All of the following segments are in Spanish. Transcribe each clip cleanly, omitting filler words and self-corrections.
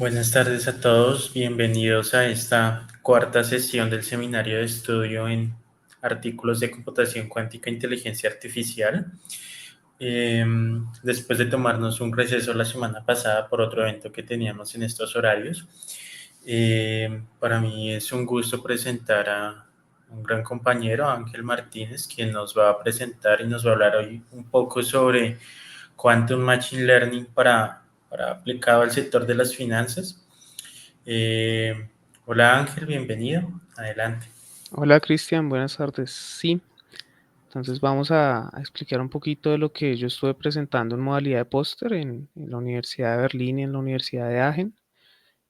Buenas tardes a todos, bienvenidos a esta cuarta sesión del seminario de estudio en artículos de computación cuántica e inteligencia artificial. Después de tomarnos un receso la semana pasada por otro evento que teníamos en estos horarios, para mí es un gusto presentar a un gran compañero, Ángel Martínez, quien nos va a presentar y nos va a hablar hoy un poco sobre Quantum Machine Learning para aplicado al sector de las finanzas. Hola Ángel, bienvenido. Adelante. Hola Cristian, buenas tardes. Sí, entonces vamos a explicar un poquito de lo que yo estuve presentando en modalidad de póster en la Universidad de Berlín y en la Universidad de Aachen,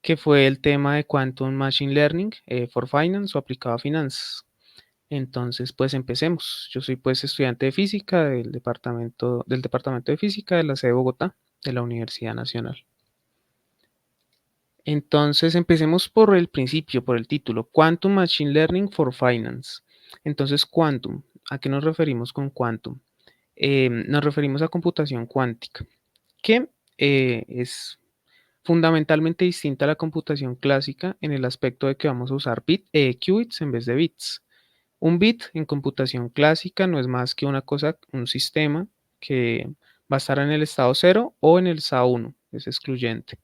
que fue el tema de Quantum Machine Learning for Finance o aplicado a finanzas. Entonces, pues empecemos. Yo soy pues estudiante de física del departamento de física de la sede de Bogotá, de la Universidad Nacional. Entonces, empecemos por el principio, por el título, Quantum Machine Learning for Finance. Entonces, Quantum, ¿a qué nos referimos con Quantum? Nos referimos a computación cuántica, que es fundamentalmente distinta a la computación clásica en el aspecto de que vamos a usar qubits en vez de bits. Un bit en computación clásica no es más que una cosa, un sistema que va a estar en el estado 0 o en el estado 1, es excluyente.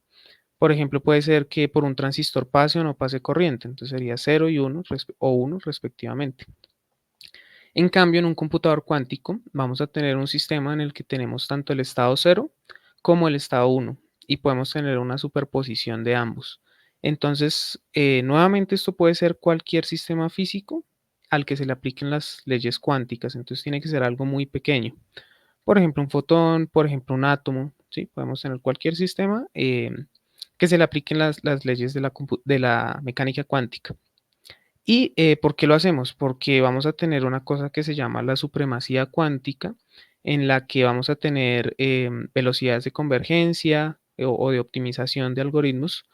Por ejemplo, puede ser que por un transistor pase o no pase corriente, entonces sería 0 y 1 o 1 respectivamente. En cambio, en un computador cuántico vamos a tener un sistema en el que tenemos tanto el estado 0 como el estado 1 y podemos tener una superposición de ambos. Entonces, nuevamente esto puede ser cualquier sistema físico al que se le apliquen las leyes cuánticas, entonces tiene que ser algo muy pequeño. Por ejemplo, un fotón, por ejemplo, un átomo, ¿sí? Podemos tener cualquier sistema que se le apliquen las leyes de la mecánica cuántica. ¿Y por qué lo hacemos? Porque vamos a tener una cosa que se llama la supremacía cuántica, en la que vamos a tener velocidades de convergencia o de optimización de algoritmos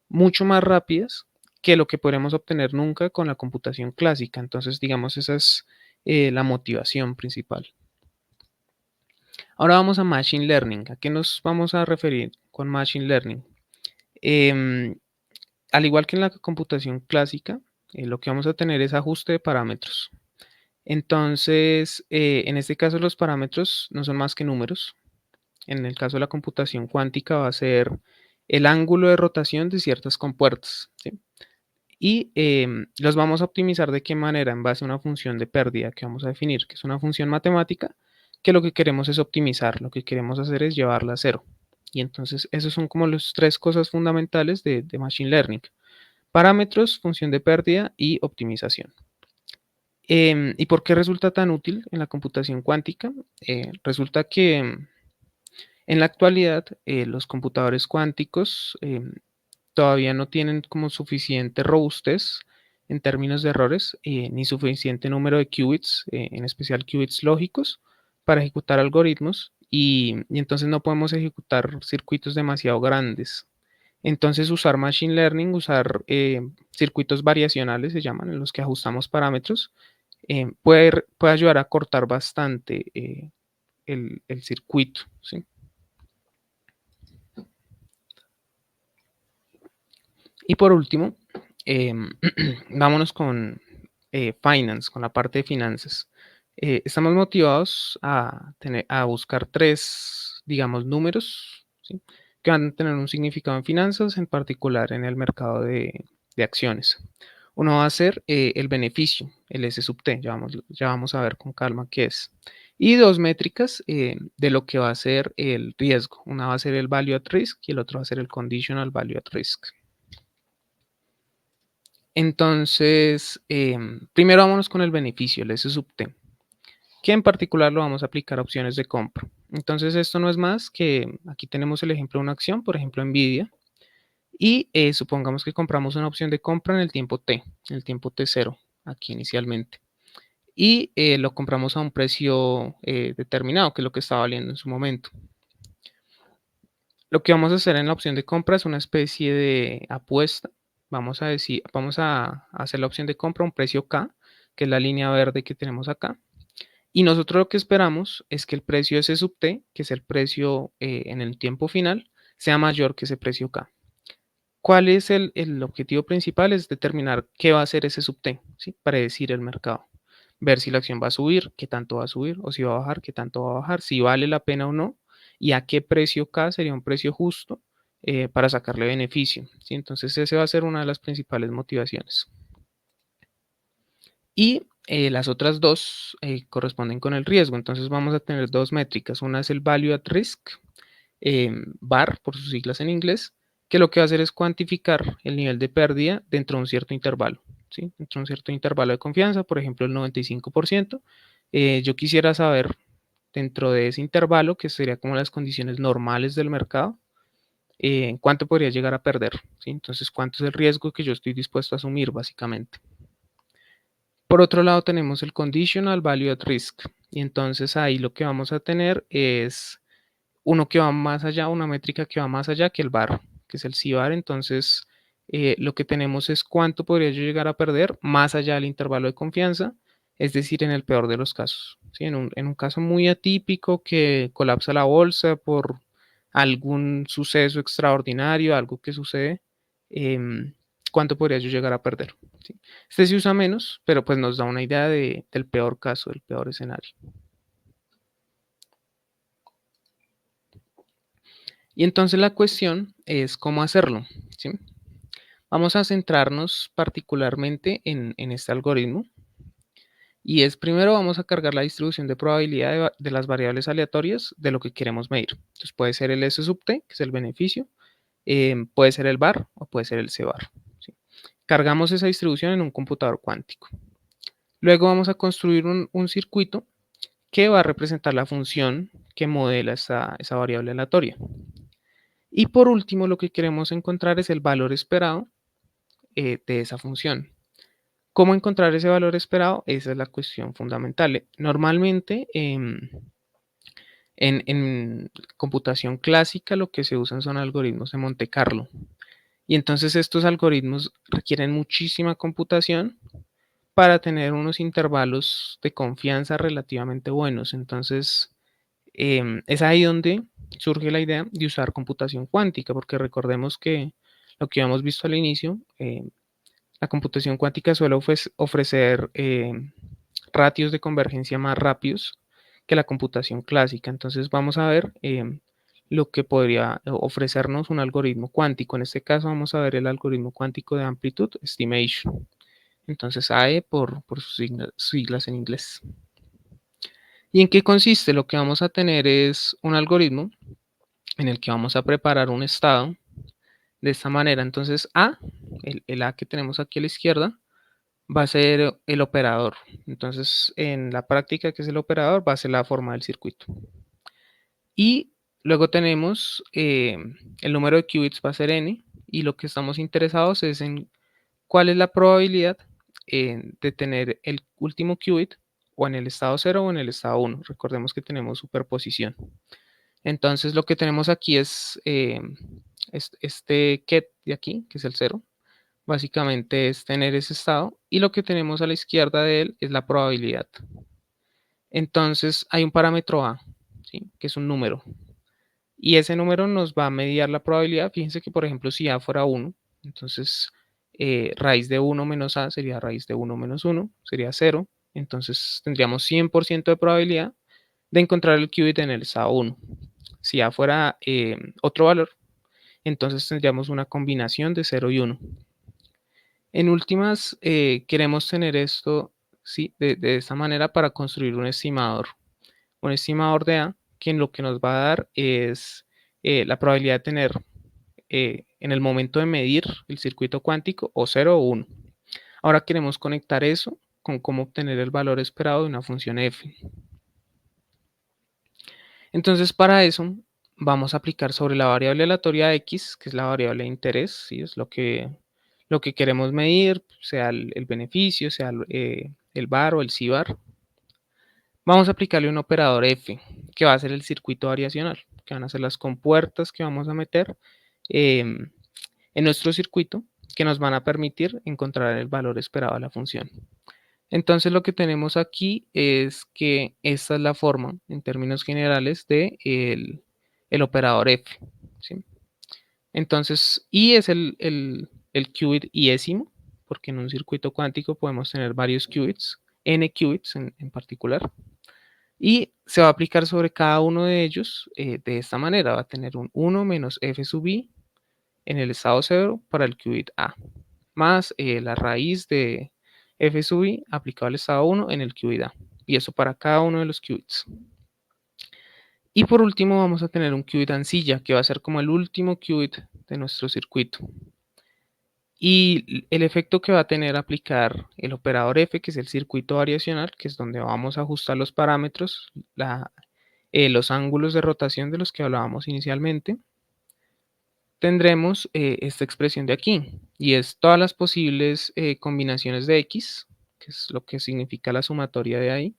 mucho más rápidas que lo que podremos obtener nunca con la computación clásica. Entonces, digamos, esa es la motivación principal. Ahora vamos a Machine Learning. ¿A qué nos vamos a referir con Machine Learning? Em, Al igual que en la computación clásica, lo que vamos a tener es ajuste de parámetros. Entonces, en este caso los parámetros no son más que números. En el caso de la computación cuántica va a ser el ángulo de rotación de ciertas compuertas, ¿sí? Y los vamos a optimizar de qué manera, en base a una función de pérdida que vamos a definir, que es una función matemática, que lo que queremos es optimizar, lo que queremos hacer es llevarla a cero. Y entonces, esos son como las tres cosas fundamentales de Machine Learning. Parámetros, función de pérdida y optimización. ¿Y por qué resulta tan útil en la computación cuántica? Resulta que en la actualidad los computadores cuánticos todavía no tienen como suficiente robustez en términos de errores, ni suficiente número de qubits, en especial qubits lógicos, para ejecutar algoritmos y entonces no podemos ejecutar circuitos demasiado grandes. Entonces usar Machine Learning, usar circuitos variacionales se llaman, en los que ajustamos parámetros, puede ayudar a cortar bastante el circuito, ¿sí? Y por último, vámonos con Finance, con la parte de finanzas. Estamos motivados a buscar tres, digamos, números, ¿sí? Que van a tener un significado en finanzas, en particular en el mercado de acciones. Uno va a ser el beneficio, el S sub T, ya vamos a ver con calma qué es. Y dos métricas de lo que va a ser el riesgo. Una va a ser el value at risk y el otro va a ser el conditional value at risk. Entonces, primero vámonos con el beneficio, el S sub T, que en particular lo vamos a aplicar a opciones de compra. Entonces, esto no es más que, aquí tenemos el ejemplo de una acción, por ejemplo, Nvidia, y supongamos que compramos una opción de compra en el tiempo T, en el tiempo T0, aquí inicialmente, y lo compramos a un precio determinado, que es lo que estaba valiendo en su momento. Lo que vamos a hacer en la opción de compra es una especie de apuesta. Vamos a hacer la opción de compra a un precio K, que es la línea verde que tenemos acá. Y nosotros lo que esperamos es que el precio S sub T, que es el precio en el tiempo final, sea mayor que ese precio K. ¿Cuál es el objetivo principal? Es determinar qué va a hacer ese subt, ¿sí? Predecir el mercado. Ver si la acción va a subir, qué tanto va a subir, o si va a bajar, qué tanto va a bajar, si vale la pena o no, y a qué precio K sería un precio justo para sacarle beneficio, ¿sí? Entonces, ese va a ser una de las principales motivaciones. Y las otras dos corresponden con el riesgo. Entonces, vamos a tener dos métricas. Una es el Value at Risk, VAR por sus siglas en inglés, que lo que va a hacer es cuantificar el nivel de pérdida dentro de un cierto intervalo, ¿sí? Dentro de un cierto intervalo de confianza, por ejemplo el 95%. Yo quisiera saber dentro de ese intervalo, que sería como las condiciones normales del mercado, cuánto podría llegar a perder, ¿sí? Entonces, cuánto es el riesgo que yo estoy dispuesto a asumir básicamente. Por otro lado tenemos el Conditional Value at Risk, y entonces ahí lo que vamos a tener es uno que va más allá, una métrica que va más allá que el VAR, que es el CVAR. Entonces, lo que tenemos es cuánto podría yo llegar a perder más allá del intervalo de confianza, es decir, en el peor de los casos. ¿Sí? En un caso muy atípico que colapsa la bolsa por algún suceso extraordinario, algo que sucede, ¿cuánto podría yo llegar a perder? ¿Sí? Este se usa menos, pero pues nos da una idea del peor caso, del peor escenario. Y entonces la cuestión es cómo hacerlo, ¿sí? Vamos a centrarnos particularmente en este algoritmo. Y es primero vamos a cargar la distribución de probabilidad de las variables aleatorias de lo que queremos medir. Entonces puede ser el S sub t, que es el beneficio, puede ser el VAR o puede ser el C-VAR, ¿sí? Cargamos esa distribución en un computador cuántico. Luego vamos a construir un circuito que va a representar la función que modela esa variable aleatoria. Y por último, lo que queremos encontrar es el valor esperado de esa función. ¿Cómo encontrar ese valor esperado? Esa es la cuestión fundamental. Normalmente, en computación clásica, lo que se usan son algoritmos de Monte Carlo. Y entonces estos algoritmos requieren muchísima computación para tener unos intervalos de confianza relativamente buenos. Entonces, es ahí donde surge la idea de usar computación cuántica, porque recordemos que lo que habíamos visto al inicio, la computación cuántica suele ofrecer ratios de convergencia más rápidos que la computación clásica. Entonces vamos a ver lo que podría ofrecernos un algoritmo cuántico. En este caso vamos a ver el algoritmo cuántico de Amplitude Estimation. Entonces AE por sus siglas en inglés. ¿Y en qué consiste? Lo que vamos a tener es un algoritmo en el que vamos a preparar un estado de esta manera. Entonces A, el A que tenemos aquí a la izquierda, va a ser el operador. Entonces, en la práctica, que es el operador, va a ser la forma del circuito. Y luego tenemos el número de qubits va a ser n, y lo que estamos interesados es en cuál es la probabilidad de tener el último qubit o en el estado 0 o en el estado 1. Recordemos que tenemos superposición. Entonces, lo que tenemos aquí es este ket de aquí, que es el 0. Básicamente es tener ese estado y lo que tenemos a la izquierda de él es la probabilidad. Entonces hay un parámetro A, ¿sí? Que es un número. Y ese número nos va a mediar la probabilidad. Fíjense que, por ejemplo, si A fuera 1, entonces raíz de 1 menos A sería raíz de 1 menos 1, sería 0. Entonces tendríamos 100% de probabilidad de encontrar el qubit en el estado 1. Si A fuera otro valor, entonces tendríamos una combinación de 0 y 1. En últimas, queremos tener esto, ¿sí? de esta manera para construir un estimador de A, que lo que nos va a dar es la probabilidad de tener en el momento de medir el circuito cuántico o 0 o 1. Ahora queremos conectar eso con cómo obtener el valor esperado de una función f. Entonces, para eso vamos a aplicar sobre la variable aleatoria x, que es la variable de interés, ¿sí? Es lo que queremos medir, sea el beneficio, sea el VAR o el CVAR. Vamos a aplicarle un operador f, que va a ser el circuito variacional, que van a ser las compuertas que vamos a meter en nuestro circuito, que nos van a permitir encontrar el valor esperado de la función. Entonces lo que tenemos aquí es que esta es la forma, en términos generales, de el operador f, ¿sí? Entonces, I es el qubit iésimo, porque en un circuito cuántico podemos tener varios qubits, n qubits en particular, y se va a aplicar sobre cada uno de ellos de esta manera. Va a tener un 1 menos f sub i en el estado 0 para el qubit A, más la raíz de f sub i aplicado al estado 1 en el qubit A, y eso para cada uno de los qubits. Y por último vamos a tener un qubit ancilla, que va a ser como el último qubit de nuestro circuito. Y el efecto que va a tener aplicar el operador F, que es el circuito variacional, que es donde vamos a ajustar los parámetros, los ángulos de rotación de los que hablábamos inicialmente, tendremos esta expresión de aquí, y es todas las posibles combinaciones de X, que es lo que significa la sumatoria de ahí,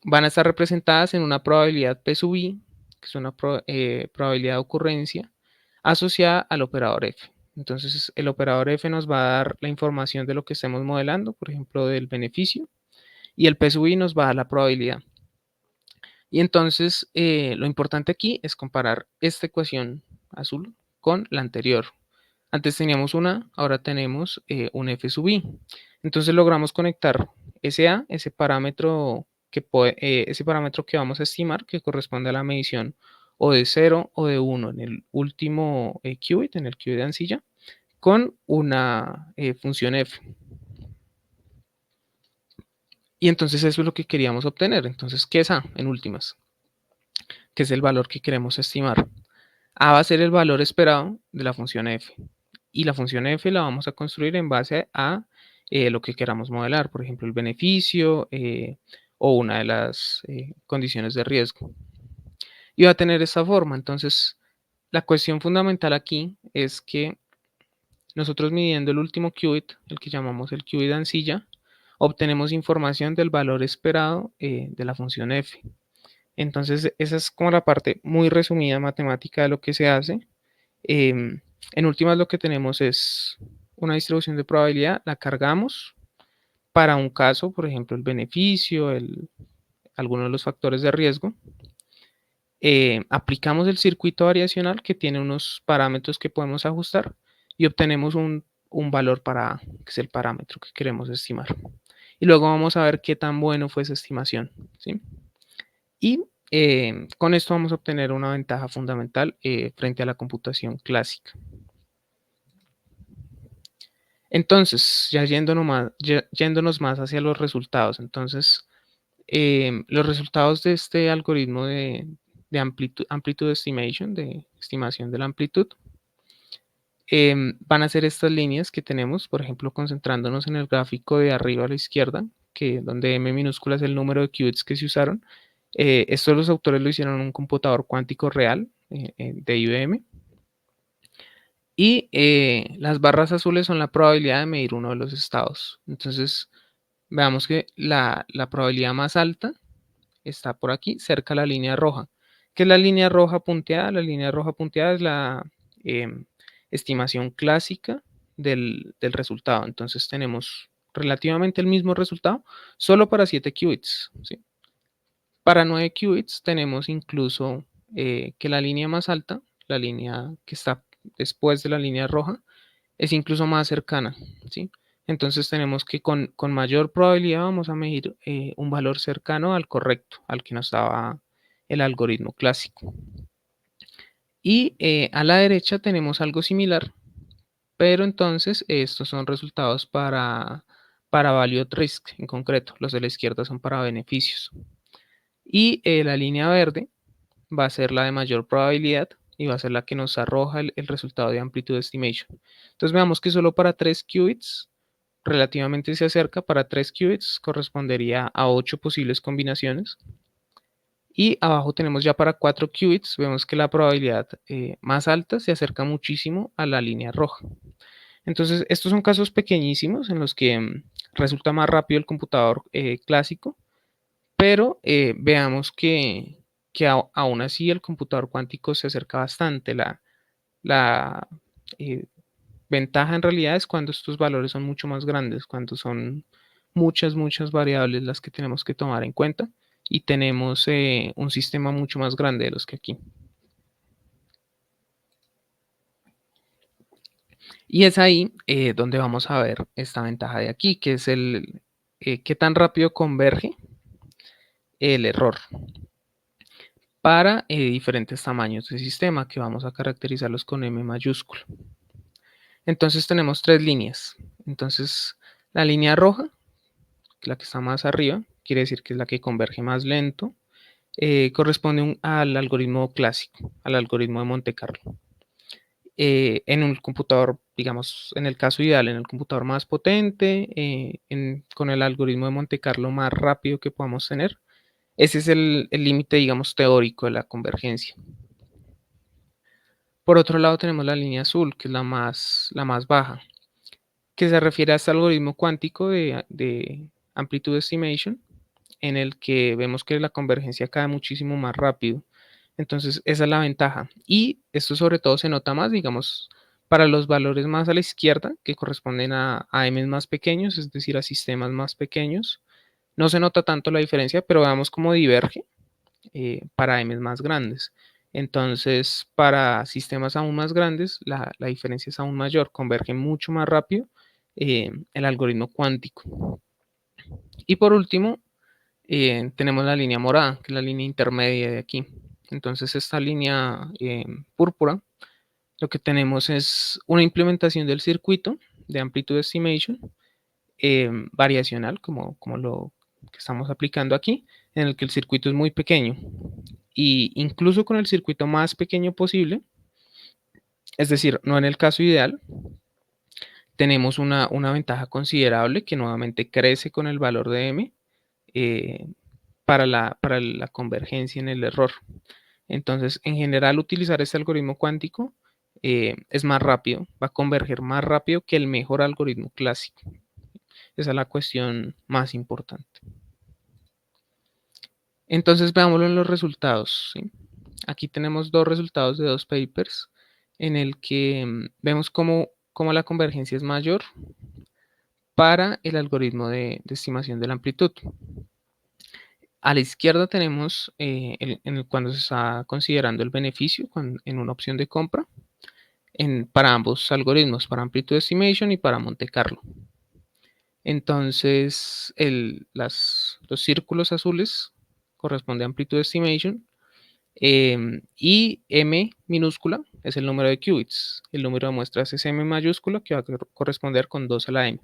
van a estar representadas en una probabilidad P sub i, que es una probabilidad de ocurrencia, asociada al operador F. Entonces, el operador F nos va a dar la información de lo que estemos modelando, por ejemplo, del beneficio, y el P sub i nos va a dar la probabilidad. Y entonces, lo importante aquí es comparar esta ecuación azul con la anterior. Antes teníamos una, ahora tenemos un f sub i. Entonces logramos conectar ese parámetro que vamos a estimar, que corresponde a la medición o de 0 o de 1 en el último qubit, en el qubit de ancilla, con una función f. Y entonces eso es lo que queríamos obtener. Entonces, ¿qué es A en últimas? Que es el valor que queremos estimar. A va a ser el valor esperado de la función f. Y la función f la vamos a construir en base a lo que queramos modelar, por ejemplo, el beneficio o una de las condiciones de riesgo. Y va a tener esta forma. Entonces, la cuestión fundamental aquí es que nosotros midiendo el último qubit, el que llamamos el qubit de ancilla, obtenemos información del valor esperado de la función f. Entonces, esa es como la parte muy resumida matemática de lo que se hace. En últimas, lo que tenemos es una distribución de probabilidad, la cargamos para un caso, por ejemplo, el beneficio, algunos de los factores de riesgo. Aplicamos el circuito variacional que tiene unos parámetros que podemos ajustar y obtenemos un valor para A, que es el parámetro que queremos estimar. Y luego vamos a ver qué tan bueno fue esa estimación, ¿sí? Y con esto vamos a obtener una ventaja fundamental frente a la computación clásica. Entonces, ya yéndonos más hacia los resultados. Entonces, los resultados de este algoritmo de amplitude estimation, de estimación de la amplitud, van a ser estas líneas que tenemos, por ejemplo, concentrándonos en el gráfico de arriba a la izquierda, que donde m minúscula es el número de qubits que se usaron. Esto los autores lo hicieron en un computador cuántico real de IBM. Y las barras azules son la probabilidad de medir uno de los estados. Entonces, veamos que la probabilidad más alta está por aquí, cerca de la línea roja. ¿Qué es la línea roja punteada? La línea roja punteada es la estimación clásica del resultado. Entonces, tenemos relativamente el mismo resultado, solo para 7 qubits, ¿sí? Para 9 qubits tenemos incluso que la línea más alta, la línea que está después de la línea roja, es incluso más cercana, ¿sí? Entonces tenemos que con mayor probabilidad vamos a medir un valor cercano al correcto, al que nos daba el algoritmo clásico. Y a la derecha tenemos algo similar, pero entonces estos son resultados para value at risk en concreto, los de la izquierda son para beneficios. Y la línea verde va a ser la de mayor probabilidad y va a ser la que nos arroja el resultado de amplitude estimation. Entonces veamos que solo para 3 qubits relativamente se acerca, para 3 qubits correspondería a 8 posibles combinaciones. Y abajo tenemos ya para 4 qubits, vemos que la probabilidad más alta se acerca muchísimo a la línea roja. Entonces estos son casos pequeñísimos en los que resulta más rápido el computador clásico, pero veamos que aún así el computador cuántico se acerca bastante. La ventaja en realidad es cuando estos valores son mucho más grandes, cuando son muchas variables las que tenemos que tomar en cuenta y tenemos un sistema mucho más grande de los que aquí. Y es ahí donde vamos a ver esta ventaja de aquí, que es el qué tan rápido converge el error para diferentes tamaños de sistema, que vamos a caracterizarlos con M mayúscula. Entonces tenemos tres líneas. Entonces la línea roja, la que está más arriba, quiere decir que es la que converge más lento, corresponde al algoritmo clásico, al algoritmo de Monte Carlo. En un computador, digamos, en el caso ideal, en el computador más potente, con el algoritmo de Monte Carlo más rápido que podamos tener. Ese es el límite, digamos, teórico de la convergencia. Por otro lado, tenemos la línea azul, que es la más baja, que se refiere a este algoritmo cuántico de Amplitude Estimation, en el que vemos que la convergencia cae muchísimo más rápido. Entonces, esa es la ventaja. Y esto sobre todo se nota más, digamos, para los valores más a la izquierda, que corresponden a M más pequeños, es decir, a sistemas más pequeños. No se nota tanto la diferencia, pero veamos cómo diverge para M más grandes. Entonces, para sistemas aún más grandes, la diferencia es aún mayor, converge mucho más rápido el algoritmo cuántico. Y por último, tenemos la línea morada, que es la línea intermedia de aquí. Entonces, esta línea púrpura, lo que tenemos es una implementación del circuito de Amplitude Estimation variacional, como lo que estamos aplicando aquí, en el que el circuito es muy pequeño. Y incluso con el circuito más pequeño posible, es decir, no en el caso ideal, tenemos una ventaja considerable que nuevamente crece con el valor de m eh, para la convergencia en el error. Entonces, en general, utilizar este algoritmo cuántico es más rápido, va a converger más rápido que el mejor algoritmo clásico. Esa es la cuestión más importante. Entonces, veámoslo en los resultados, ¿sí? Aquí tenemos dos resultados de dos papers en el que vemos cómo la convergencia es mayor para el algoritmo de estimación de la amplitud. A la izquierda tenemos cuando se está considerando el beneficio en una opción de compra para ambos algoritmos, para Amplitude Estimation y para Monte Carlo. Entonces, los círculos azules corresponden a Amplitude Estimation y M minúscula es el número de qubits. El número de muestras es M mayúscula, que va a corresponder con 2 a la M.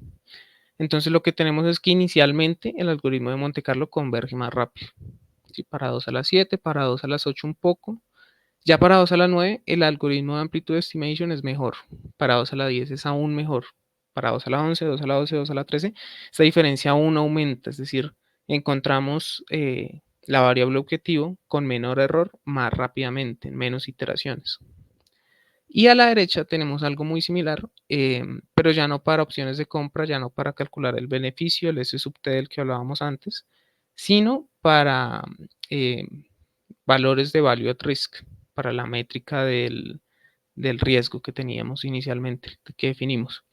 Entonces lo que tenemos es que inicialmente el algoritmo de Monte Carlo converge más rápido. ¿Sí? Para 2 a la 7, para 2 a las 8 un poco. Ya para 2 a la 9 el algoritmo de Amplitude Estimation es mejor. Para 2 a la 10 es aún mejor. Para 2 a la 11, 2 a la 12, 2 a la 13, esta diferencia aún aumenta. Es decir, encontramos la variable objetivo con menor error más rápidamente, en menos iteraciones. Y a la derecha tenemos algo muy similar, pero ya no para opciones de compra, ya no para calcular el beneficio, el S sub t del que hablábamos antes, sino para valores de value at risk, para la métrica del riesgo que teníamos inicialmente, que definimos.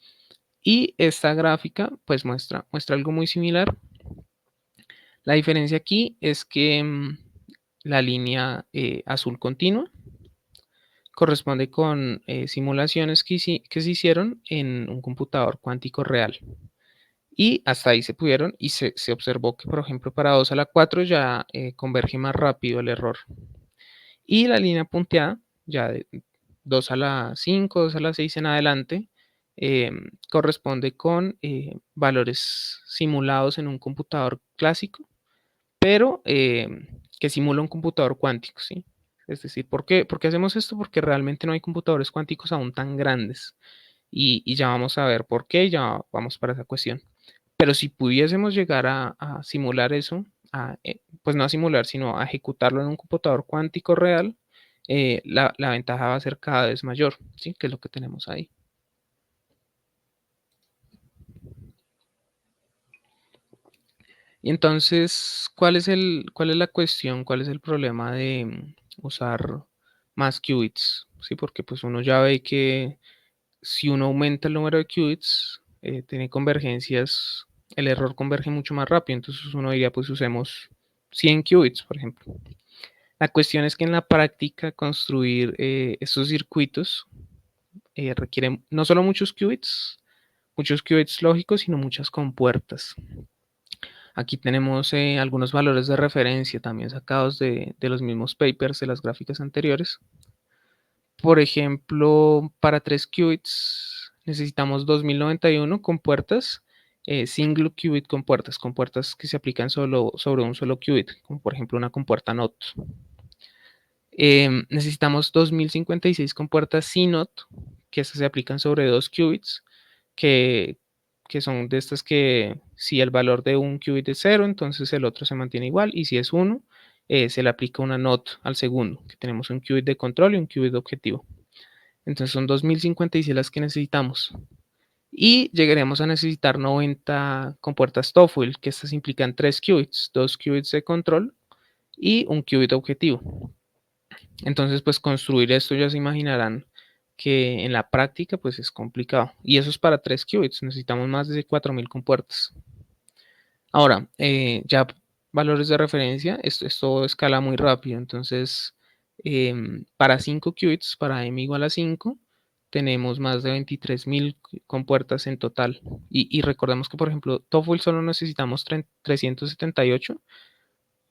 Y esta gráfica pues muestra algo muy similar. La diferencia aquí es que la línea azul continua corresponde con simulaciones que se hicieron en un computador cuántico real. Y hasta ahí se pudieron y se observó que, por ejemplo, para 2 a la 4 ya converge más rápido el error. Y la línea punteada, ya de 2 a la 5, 2 a la 6 en adelante, corresponde con valores simulados en un computador clásico, pero que simula un computador cuántico, ¿sí? Es decir, ¿por qué hacemos esto? Porque realmente no hay computadores cuánticos aún tan grandes. Y ya vamos a ver por qué, ya vamos para esa cuestión. Pero si pudiésemos llegar a simular eso, pues no a simular, sino a ejecutarlo en un computador cuántico real, la ventaja va a ser cada vez mayor, ¿sí? Que es lo que tenemos ahí. Y entonces, cuál es la cuestión? ¿Cuál es el problema de usar más qubits? Sí, porque pues uno ya ve que si uno aumenta el número de qubits, tiene convergencias, el error converge mucho más rápido. Entonces uno diría, pues usemos 100 qubits, por ejemplo. La cuestión es que en la práctica construir estos circuitos requiere no solo muchos qubits lógicos, sino muchas compuertas. Aquí tenemos algunos valores de referencia también sacados de los mismos papers de las gráficas anteriores. Por ejemplo, para 3 qubits necesitamos 2091 compuertas, single qubit compuertas que se aplican solo sobre un solo qubit, como por ejemplo una compuerta NOT. Necesitamos 2056 compuertas CNOT, que estas se aplican sobre 2 qubits, que son de estas que si el valor de un qubit es 0, entonces el otro se mantiene igual, y si es 1, se le aplica una NOT al segundo, que tenemos un qubit de control y un qubit de objetivo. Entonces son 2056 las que necesitamos. Y llegaremos a necesitar 90 compuertas TOEFL, que estas implican 3 qubits, 2 qubits de control y un qubit objetivo. Entonces, pues construir esto ya se imaginarán que en la práctica pues es complicado. Y eso es para 3 qubits, necesitamos más de 4000 compuertas. Ahora, ya valores de referencia, esto escala muy rápido. Entonces, para 5 qubits, para m igual a 5, tenemos más de 23.000 compuertas en total. Y recordemos que, por ejemplo, TOEFL solo necesitamos 378,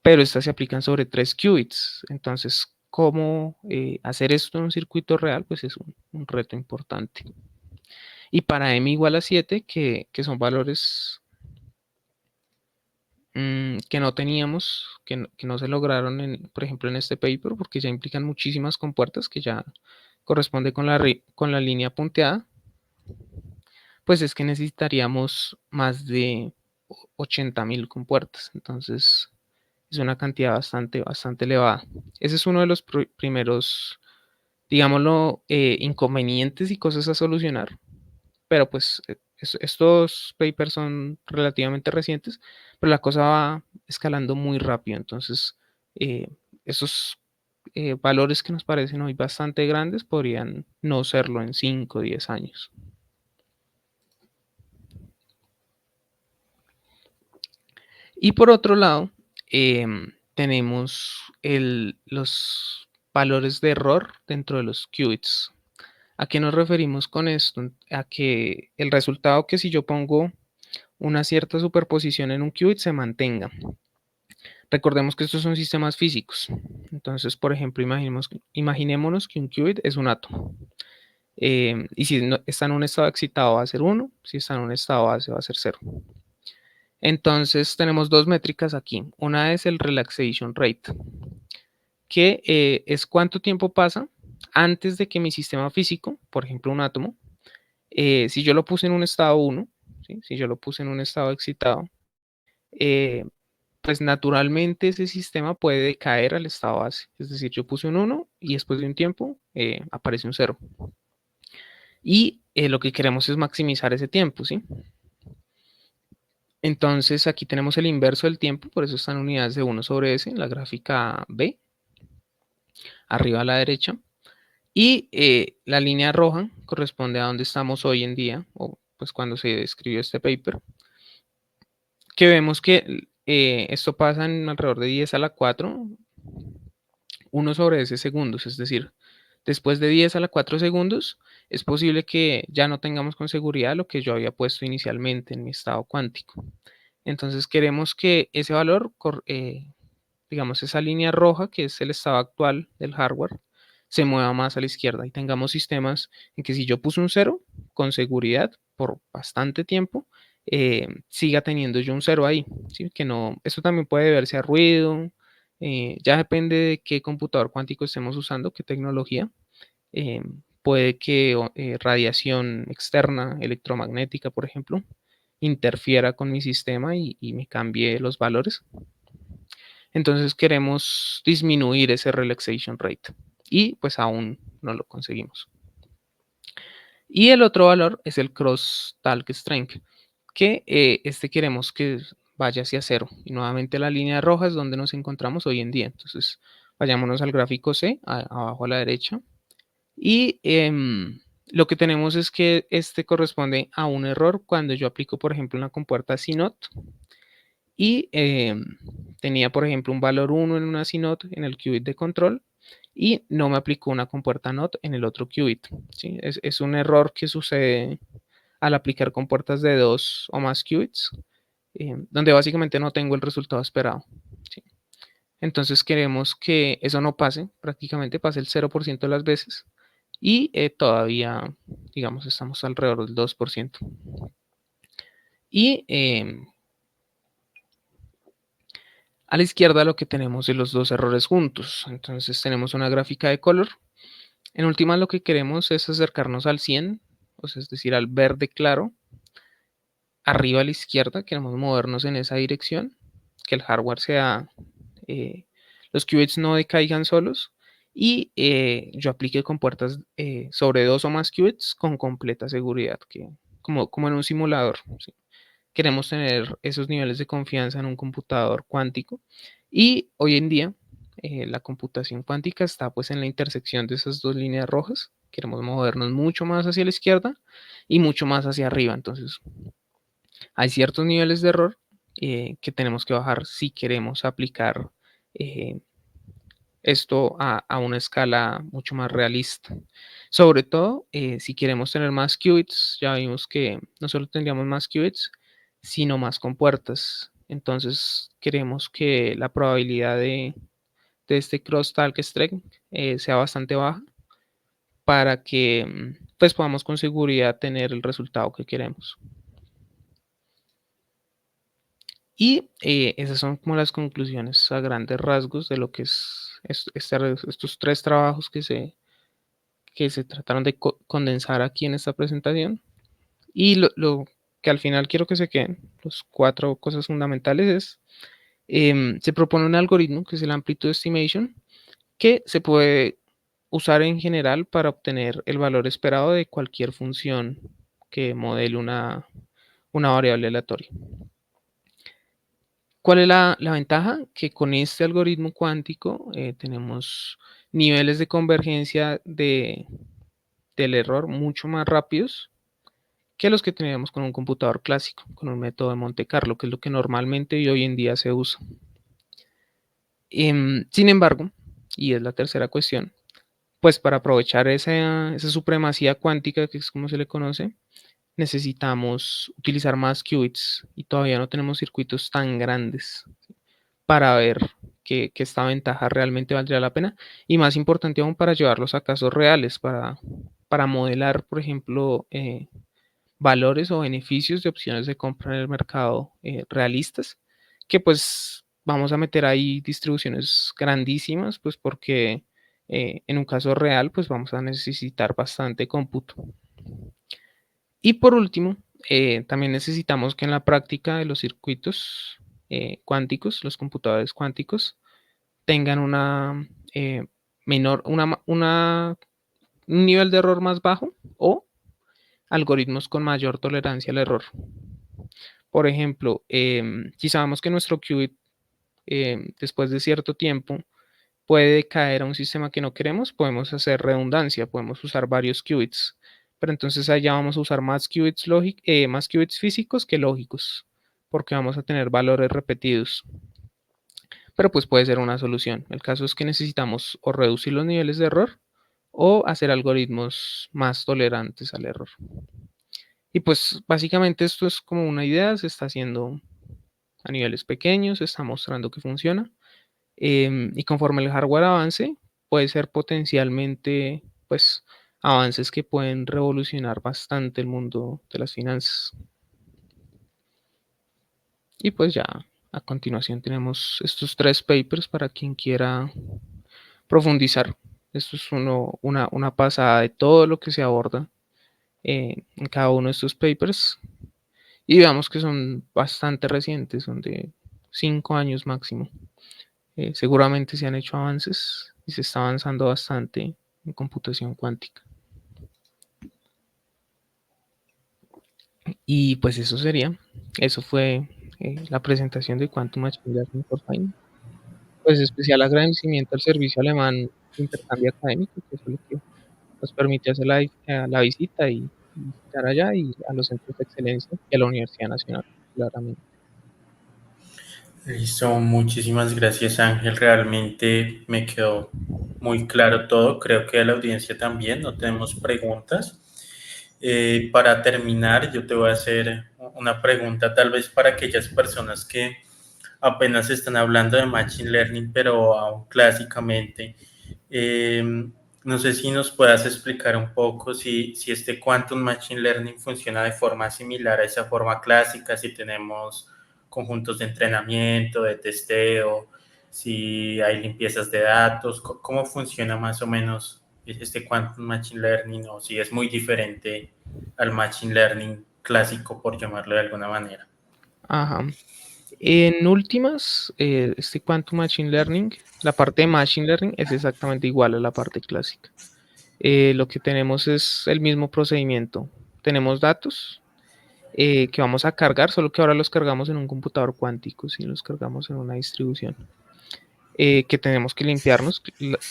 pero estas se aplican sobre 3 qubits. Entonces, cómo hacer esto en un circuito real, pues es un reto importante. Y para m igual a 7, que son valores que no teníamos, que no se lograron, por ejemplo, en este paper, porque ya implican muchísimas compuertas que ya corresponde con la línea punteada, pues es que necesitaríamos más de 80.000 compuertas. Entonces, es una cantidad bastante elevada. Ese es uno de los primeros, digámoslo, inconvenientes y cosas a solucionar. Pero pues estos papers son relativamente recientes, pero la cosa va escalando muy rápido. Entonces, eh, esos valores que nos parecen hoy bastante grandes podrían no serlo en 5 o 10 años. Y por otro lado, tenemos los valores de error dentro de los qubits. ¿A qué nos referimos con esto? A que el resultado que si yo pongo una cierta superposición en un qubit se mantenga. Recordemos que estos son sistemas físicos. Entonces, por ejemplo, imaginémonos que un qubit es un átomo. Y si está en un estado excitado va a ser 1, si está en un estado base va a ser 0. Entonces tenemos dos métricas aquí. Una es el relaxation rate, que es cuánto tiempo pasa antes de que mi sistema físico, por ejemplo un átomo, si yo lo puse en un estado 1, ¿sí? Si yo lo puse en un estado excitado, pues naturalmente ese sistema puede decaer al estado base. Es decir, yo puse un 1 y después de un tiempo aparece un 0. Y lo que queremos es maximizar ese tiempo, ¿sí? Entonces aquí tenemos el inverso del tiempo, por eso están unidades de 1 sobre s en la gráfica B, arriba a la derecha. Y la línea roja corresponde a donde estamos hoy en día, o pues cuando se escribió este paper, que vemos que esto pasa en alrededor de 10 a la 4, 1 sobre s segundos, es decir, después de 10 a la 4 segundos, es posible que ya no tengamos con seguridad lo que yo había puesto inicialmente en mi estado cuántico. Entonces queremos que ese valor, digamos, esa línea roja, que es el estado actual del hardware, se mueva más a la izquierda y tengamos sistemas en que si yo puse un 0, con seguridad, por bastante tiempo, siga teniendo yo un 0 ahí. ¿Sí? Que no, esto también puede deberse a ruido, ya depende de qué computador cuántico estemos usando, qué tecnología. Puede que radiación externa, electromagnética, por ejemplo, interfiera con mi sistema y me cambie los valores. Entonces queremos disminuir ese relaxation rate y pues aún no lo conseguimos. Y el otro valor es el cross-talk strength, que este queremos que vaya hacia 0. Y nuevamente la línea roja es donde nos encontramos hoy en día. Entonces vayámonos al gráfico C, abajo a la derecha. Y lo que tenemos es que este corresponde a un error cuando yo aplico, por ejemplo, una compuerta CNOT y tenía, por ejemplo, un valor 1 en una CNOT en el qubit de control y no me aplicó una compuerta NOT en el otro qubit. ¿Sí? Es un error que sucede al aplicar compuertas de 2 o más qubits, donde básicamente no tengo el resultado esperado. ¿Sí? Entonces queremos que eso no pase, prácticamente pase el 0% de las veces y todavía, digamos, estamos alrededor del 2%. Y a la izquierda lo que tenemos es los dos errores juntos. Entonces tenemos una gráfica de color. En última lo que queremos es acercarnos al 100, o sea, es decir, al verde claro. Arriba a la izquierda queremos movernos en esa dirección, que el hardware sea, los qubits no decaigan solos y yo aplique compuertas sobre 2 o más qubits con completa seguridad, como en un simulador. ¿Sí? Queremos tener esos niveles de confianza en un computador cuántico y hoy en día la computación cuántica está pues en la intersección de esas dos líneas rojas. Queremos movernos mucho más hacia la izquierda y mucho más hacia arriba. Entonces hay ciertos niveles de error que tenemos que bajar si queremos aplicar eh, esto a una escala mucho más realista. Sobre todo, si queremos tener más qubits, ya vimos que no solo tendríamos más qubits, sino más compuertas. Entonces, queremos que la probabilidad de este crosstalk strength sea bastante baja para que pues podamos con seguridad tener el resultado que queremos. Y esas son como las conclusiones a grandes rasgos de lo que estos tres trabajos que se trataron de condensar aquí en esta presentación. Y lo que al final quiero que se queden, los cuatro cosas fundamentales es, se propone un algoritmo que es el Amplitude Estimation, que se puede usar en general para obtener el valor esperado de cualquier función que modele una variable aleatoria. ¿Cuál es la ventaja? Que con este algoritmo cuántico tenemos niveles de convergencia del error mucho más rápidos que los que teníamos con un computador clásico, con un método de Monte Carlo, que es lo que normalmente y hoy en día se usa. Sin embargo, y es la tercera cuestión, pues para aprovechar esa supremacía cuántica, que es como se le conoce, necesitamos utilizar más qubits y todavía no tenemos circuitos tan grandes para ver que esta ventaja realmente valdría la pena y más importante aún para llevarlos a casos reales, para modelar, por ejemplo, valores o beneficios de opciones de compra en el mercado realistas, que pues vamos a meter ahí distribuciones grandísimas, pues porque en un caso real pues vamos a necesitar bastante cómputo. Y por último, también necesitamos que en la práctica de los circuitos cuánticos, los computadores cuánticos, tengan menor, un nivel de error más bajo o algoritmos con mayor tolerancia al error. Por ejemplo, si sabemos que nuestro qubit después de cierto tiempo puede caer a un sistema que no queremos, podemos hacer redundancia, podemos usar varios qubits. Pero entonces allá vamos a usar más qubits físicos que lógicos, porque vamos a tener valores repetidos. Pero pues puede ser una solución. El caso es que necesitamos o reducir los niveles de error o hacer algoritmos más tolerantes al error. Y pues básicamente esto es como una idea, se está haciendo a niveles pequeños, se está mostrando que funciona. Y conforme el hardware avance, puede ser potencialmente, pues, avances que pueden revolucionar bastante el mundo de las finanzas. Y pues ya, a continuación tenemos estos tres papers para quien quiera profundizar. Esto es una pasada de todo lo que se aborda en cada uno de estos papers. Y veamos que son bastante recientes, son de 5 años máximo. Seguramente se han hecho avances y se está avanzando bastante en computación cuántica. Y pues eso fue la presentación de Quantum Machine Learning for Finance. Pues especial agradecimiento al servicio alemán de intercambio académico, que fue lo que nos permitió hacer la visita y visitar allá y a los centros de excelencia y a la Universidad Nacional, claramente. Listo, muchísimas gracias Ángel, realmente me quedó muy claro todo, creo que a la audiencia también, no tenemos preguntas. Para terminar, yo te voy a hacer una pregunta tal vez para aquellas personas que apenas están hablando de Machine Learning, pero aún clásicamente. Eh, no sé si nos puedas explicar un poco si este Quantum Machine Learning funciona de forma similar a esa forma clásica, si tenemos conjuntos de entrenamiento, de testeo, si hay limpiezas de datos, cómo funciona más o menos este Quantum Machine Learning o si es muy diferente al Machine Learning clásico, por llamarlo de alguna manera. Ajá. En últimas, este Quantum Machine Learning, la parte de Machine Learning es exactamente igual a la parte clásica. Lo que tenemos es el mismo procedimiento. Tenemos datos que vamos a cargar, solo que ahora los cargamos en un computador cuántico, si los cargamos en una distribución. Que tenemos que limpiarnos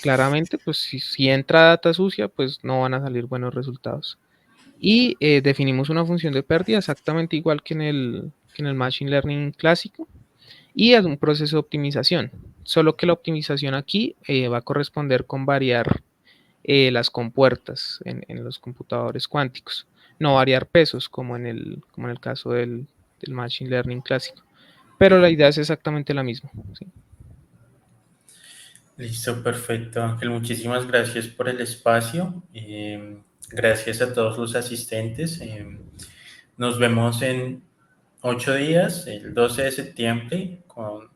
claramente, pues si entra data sucia, pues no van a salir buenos resultados. Y definimos una función de pérdida exactamente igual que en el Machine Learning clásico y es un proceso de optimización, solo que la optimización aquí va a corresponder con variar las compuertas en los computadores cuánticos, no variar pesos como en el caso del Machine Learning clásico, pero la idea es exactamente la misma. ¿Sí? Listo, perfecto, Ángel. Muchísimas gracias por el espacio. Gracias a todos los asistentes. Nos vemos en 8 días, el 12 de septiembre, con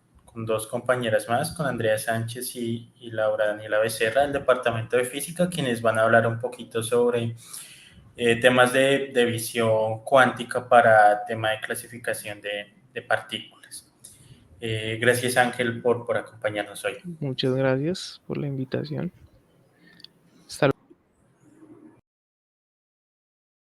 dos compañeras más, con Andrea Sánchez y Laura Daniela Becerra del Departamento de Física, quienes van a hablar un poquito sobre temas de visión cuántica para tema de clasificación de partículas. Gracias, Ángel, por acompañarnos hoy. Muchas gracias por la invitación. Hasta